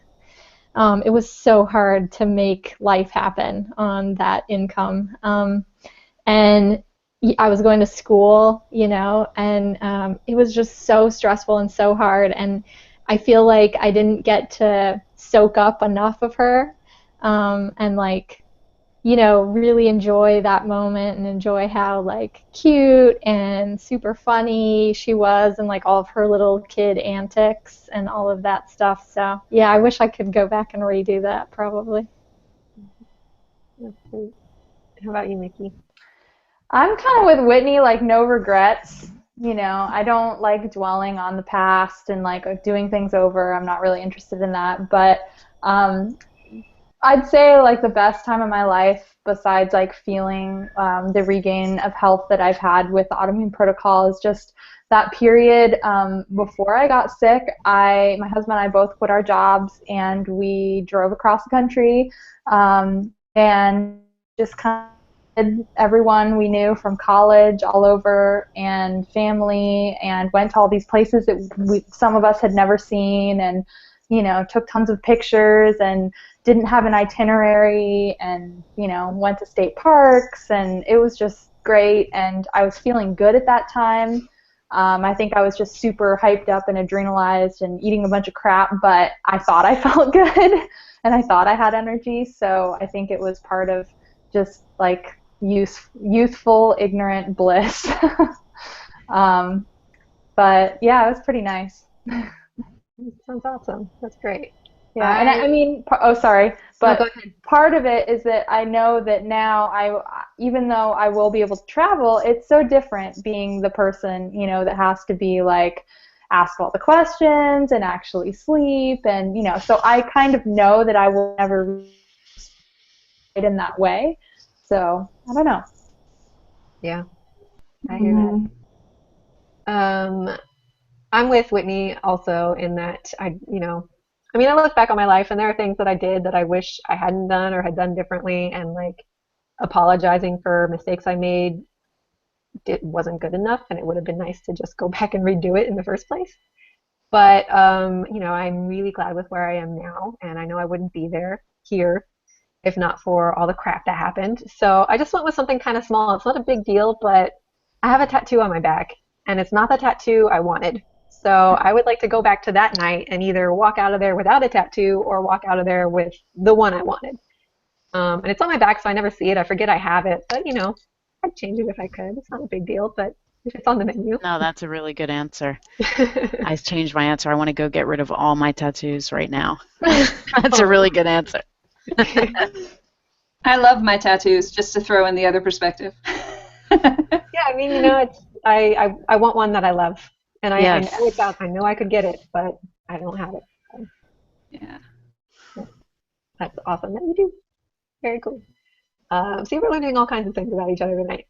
It was so hard to make life happen on that income. And I was going to school, and it was just so stressful and so hard. And I feel like I didn't get to soak up enough of her, and like really enjoy that moment and enjoy how like cute and super funny she was and like all of her little kid antics and all of that stuff. So yeah, I wish I could go back and redo that probably. That's great. How about you, Mickey? I'm kind of with Whitney, like no regrets. I don't like dwelling on the past and like doing things over. I'm not really interested in that. But um, I'd say like the best time of my life, besides like feeling the regain of health that I've had with the autoimmune protocol, is just that period before I got sick. My husband and I both quit our jobs and we drove across the country and just kind of everyone we knew from college all over and family and went to all these places that some of us had never seen and took tons of pictures and didn't have an itinerary and went to state parks and it was just great and I was feeling good at that time. I think I was just super hyped up and adrenalized and eating a bunch of crap, but I thought I felt good and I thought I had energy, so I think it was part of just like youthful ignorant bliss. um, but yeah, it was pretty nice. Sounds awesome. That's great. Yeah, and I mean, oh, sorry, No, but go ahead. part of it is that I know that now even though I will be able to travel, it's so different being the person, that has to be like, ask all the questions and actually sleep and, so I kind of know that I will never it in that way. So, I don't know. Yeah, I hear Mm-hmm. that. I'm with Whitney also in that I mean, I look back on my life and there are things that I did that I wish I hadn't done or had done differently, and like apologizing for mistakes I made it wasn't good enough, and it would have been nice to just go back and redo it in the first place. But I'm really glad with where I am now, and I know I wouldn't be here if not for all the crap that happened. So I just went with something kind of small. It's not a big deal, but I have a tattoo on my back, and it's not the tattoo I wanted. So I would like to go back to that night and either walk out of there without a tattoo or walk out of there with the one I wanted. And it's on my back, so I never see it. I forget I have it, but I'd change it if I could. It's not a big deal, but if it's on the menu. No, that's a really good answer. I changed my answer. I want to go get rid of all my tattoos right now. That's a really good answer. I love my tattoos, just to throw in the other perspective. Yeah, I mean, I want one that I love, and Yes. I know I could get it, but I don't have it. So Yeah. that's awesome that you do. Very cool. See, we're learning all kinds of things about each other tonight.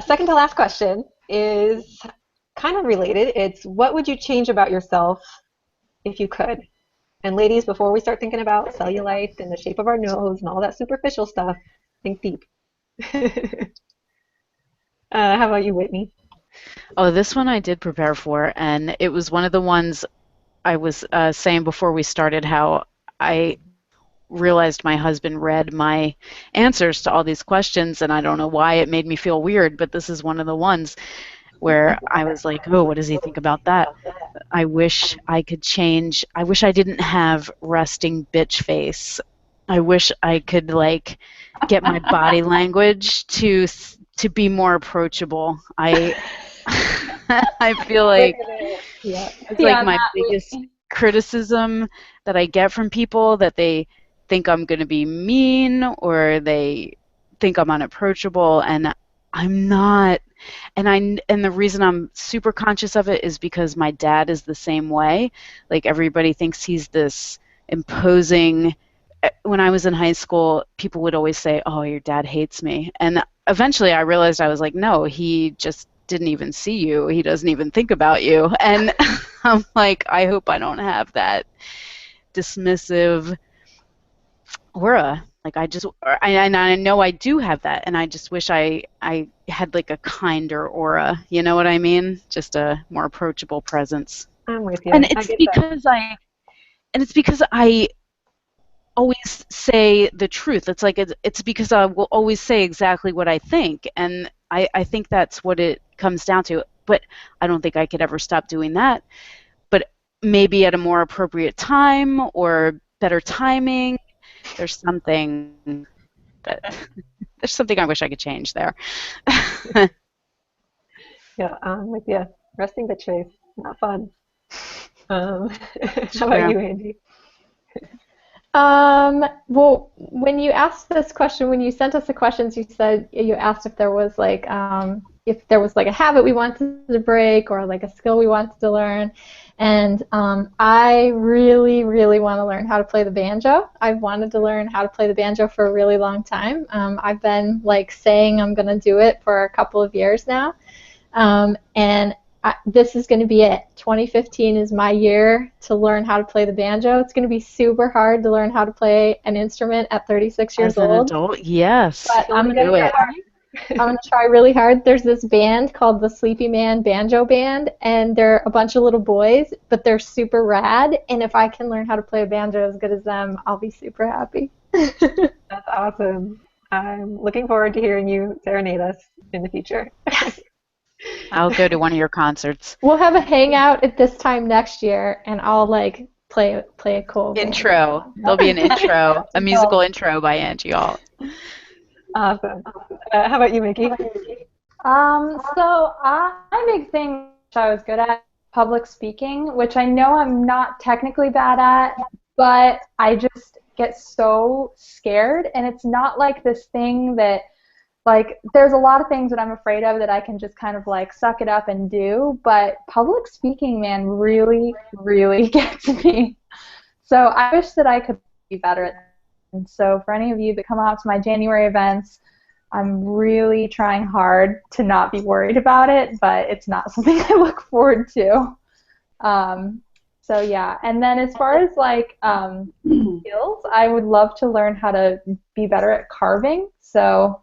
Second to last question is kind of related. It's what would you change about yourself if you could? And ladies, before we start thinking about cellulite and the shape of our nose and all that superficial stuff, think deep. How about you, Whitney? Oh, this one I did prepare for, and it was one of the ones I was saying before we started how I realized my husband read my answers to all these questions, and I don't know why it made me feel weird, but this is one of the ones where I was like, oh, what does he think about that? I wish I could change. I wish I didn't have resting bitch face. I wish I could like get my body language to be more approachable. I I feel like Yeah. it's like Yeah, my that biggest criticism that I get from people that they think I'm going to be mean or they think I'm unapproachable, and I'm not. And the reason I'm super conscious of it is because my dad is the same way. Like everybody thinks he's this imposing. When I was in high school, people would always say, "Oh, your dad hates me." And eventually I realized I was like, "No, he just didn't even see you. He doesn't even think about you." And I'm like, I hope I don't have that dismissive aura. Like and I know I do have that, and I just wish I had like a kinder aura. You know what I mean? Just a more approachable presence. I'm with you. And I it's get that. because I always say the truth. It's like it's because I will always say exactly what I think, and I think that's what it comes down to. But I don't think I could ever stop doing that. But maybe at a more appropriate time or better timing, there's something. there's something I wish I could change there. Yeah, I'm with you. Resting bitch face, not fun. Um, how about Yeah. you, Angie? Well, when you asked this question, when you sent us the questions, you said you asked if there was like a habit we wanted to break or like a skill we wanted to learn. And I really, really want to learn how to play the banjo. I've wanted to learn how to play the banjo for a really long time. I've been like saying I'm going to do it for a couple of years now. And this is going to be it. 2015 is my year to learn how to play the banjo. It's going to be super hard to learn how to play an instrument at 36 years As an old. adult, yes. But I'm going to Do it. I'm going to try really hard. There's this band called the Sleepy Man Banjo Band, and they're a bunch of little boys, but they're super rad. And if I can learn how to play a banjo as good as them, I'll be super happy. That's awesome. I'm looking forward to hearing you serenade us in the future. I'll go to one of your concerts. We'll have a hangout at this time next year, and I'll like play a cool Intro. There'll be an intro, a musical intro by Angie Alt. Awesome. How about you, Mickey? So my big thing which I was good at, public speaking, which I know I'm not technically bad at, but I just get so scared, and it's not like this thing that, like, there's a lot of things that I'm afraid of that I can just kind of like suck it up and do, but public speaking, man, really, really gets me. So I wish that I could be better at that. And so for any of you that come out to my January events, I'm really trying hard to not be worried about it, but it's not something I look forward to. So yeah, and then as far as like skills, I would love to learn how to be better at carving. So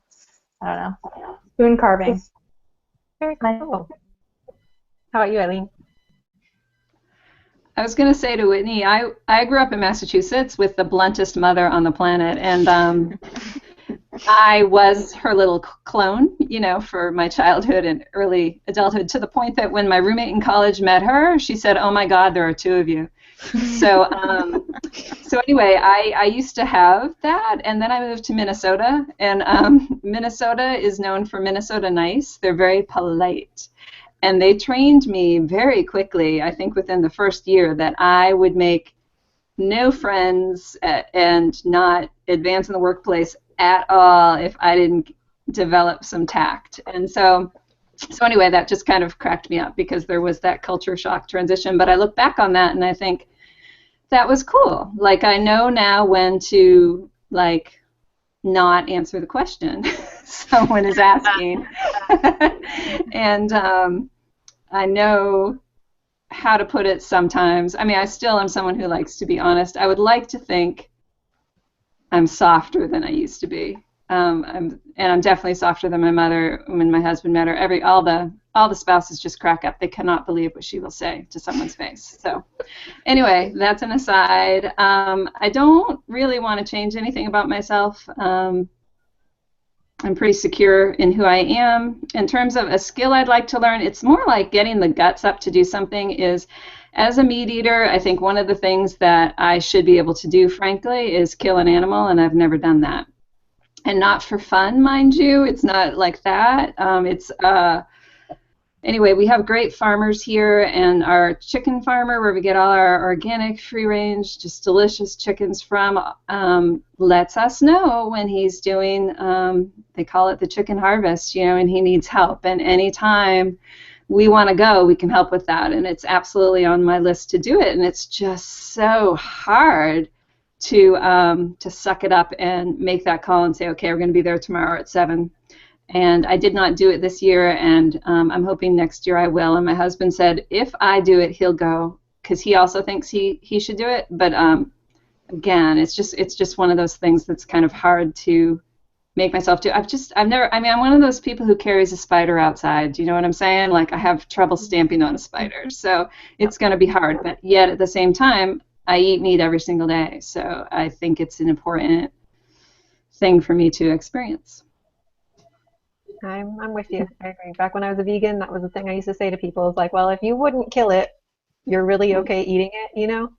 I don't know, spoon carving. Very cool. How about you, Eileen? I was going to say to Whitney, I grew up in Massachusetts with the bluntest mother on the planet, and I was her little clone, you know, for my childhood and early adulthood, to the point that when my roommate in college met her, she said, "Oh my God, there are two of you." So anyway, I used to have that, and then I moved to Minnesota, and Minnesota is known for Minnesota nice. They're very polite. And they trained me very quickly, I think within the first year, that I would make no friends and not advance in the workplace at all if I didn't develop some tact. And so anyway, that just kind of cracked me up because there was that culture shock transition. But I look back on that and I think that was cool. Like, I know now when to, like, not answer the question someone is asking. And I know how to put it sometimes. I mean, I still am someone who likes to be honest. I would like to think I'm softer than I used to be. I'm definitely softer than my mother when my husband met her. All the spouses just crack up. They cannot believe what she will say to someone's face. So anyway, that's an aside. I don't really want to change anything about myself. I'm pretty secure in who I am. In terms of a skill I'd like to learn, it's more like getting the guts up to do something. Is, as a meat eater, I think one of the things that I should be able to do, frankly, is kill an animal, and I've never done that. And not for fun, mind you. It's not like that. Anyway, we have great farmers here, and our chicken farmer, where we get all our organic, free-range, just delicious chickens from, lets us know when he's doing, they call it the chicken harvest, you know, and he needs help. And anytime we want to go, we can help with that. And it's absolutely on my list to do it. And it's just so hard to suck it up and make that call and say, okay, we're going to be there tomorrow at 7. And I did not do it this year, and I'm hoping next year I will. And my husband said, if I do it, he'll go, because he also thinks he should do it. But again, it's just one of those things that's kind of hard to make myself do. I'm one of those people who carries a spider outside. Do you know what I'm saying? Like, I have trouble stamping on a spider, so it's going to be hard. But yet at the same time, I eat meat every single day, so I think it's an important thing for me to experience. I'm with you. I agree. Back when I was a vegan, that was the thing I used to say to people. Is like, well, if you wouldn't kill it, you're really okay eating it, you know?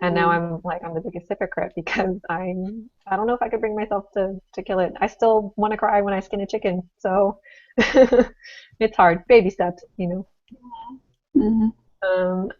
And now I'm like, I'm the biggest hypocrite because I don't know if I could bring myself to kill it. I still want to cry when I skin a chicken. So it's hard. Baby steps, you know. Hmm. Um,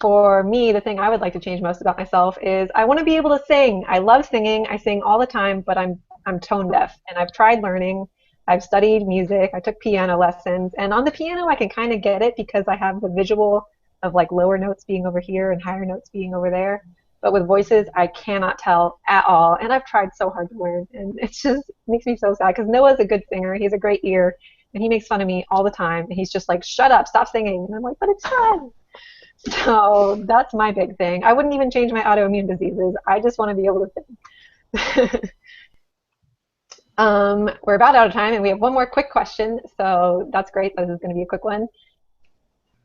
for me, the thing I would like to change most about myself is I want to be able to sing. I love singing. I sing all the time, but I'm tone deaf, and I've tried learning. I've studied music. I took piano lessons, and on the piano I can kind of get it because I have the visual of like lower notes being over here and higher notes being over there. But with voices, I cannot tell at all, and I've tried so hard to learn, and it's just makes me so sad because Noah's a good singer. He's a great ear, and he makes fun of me all the time. And he's just like, "Shut up, stop singing," and I'm like, "But it's fun." So that's my big thing. I wouldn't even change my autoimmune diseases. I just want to be able to sing. We're about out of time, and we have one more quick question. So that's great. This is going to be a quick one.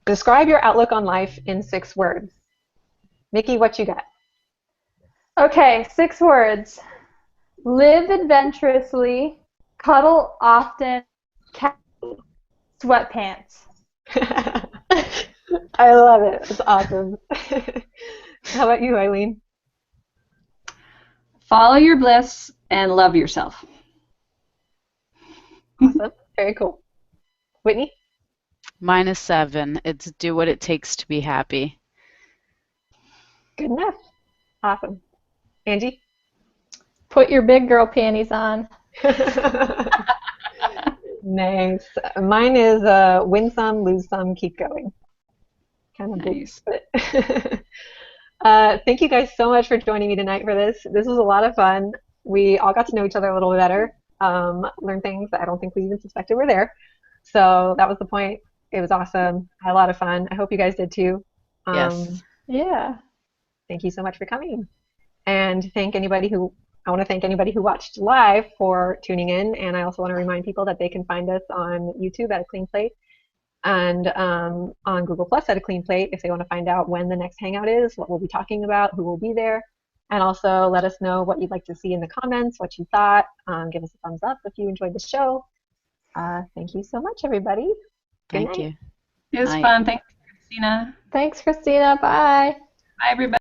Describe your outlook on life in 6 words. Mickey, what you got? Okay, 6 words. Live adventurously, cuddle often, cat sweatpants. I love it. It's awesome. How about you, Eileen? Follow your bliss and love yourself. Awesome. Very cool. Whitney? Mine is 7. It's do what it takes to be happy. Good enough. Awesome. Angie? Put your big girl panties on. Nice. Mine is win some, lose some, keep going. Kind of big. Nice. Thank you guys so much for joining me tonight for this. This was a lot of fun. We all got to know each other a little bit better, learn things that I don't think we even suspected were there. So that was the point. It was awesome. I had a lot of fun. I hope you guys did too. Yes. Yeah. Thank you so much for coming. And I want to thank anybody who watched live for tuning in. And I also want to remind people that they can find us on YouTube at A Clean Plate and on Google Plus at A Clean Plate if they want to find out when the next hangout is, what we'll be talking about, who will be there. And also let us know what you'd like to see in the comments, what you thought. Give us a thumbs up if you enjoyed the show. Thank you so much, everybody. Good Thank night. you. It was Night. fun. Thanks, Christina. Thanks, Christina. Bye. Bye, everybody.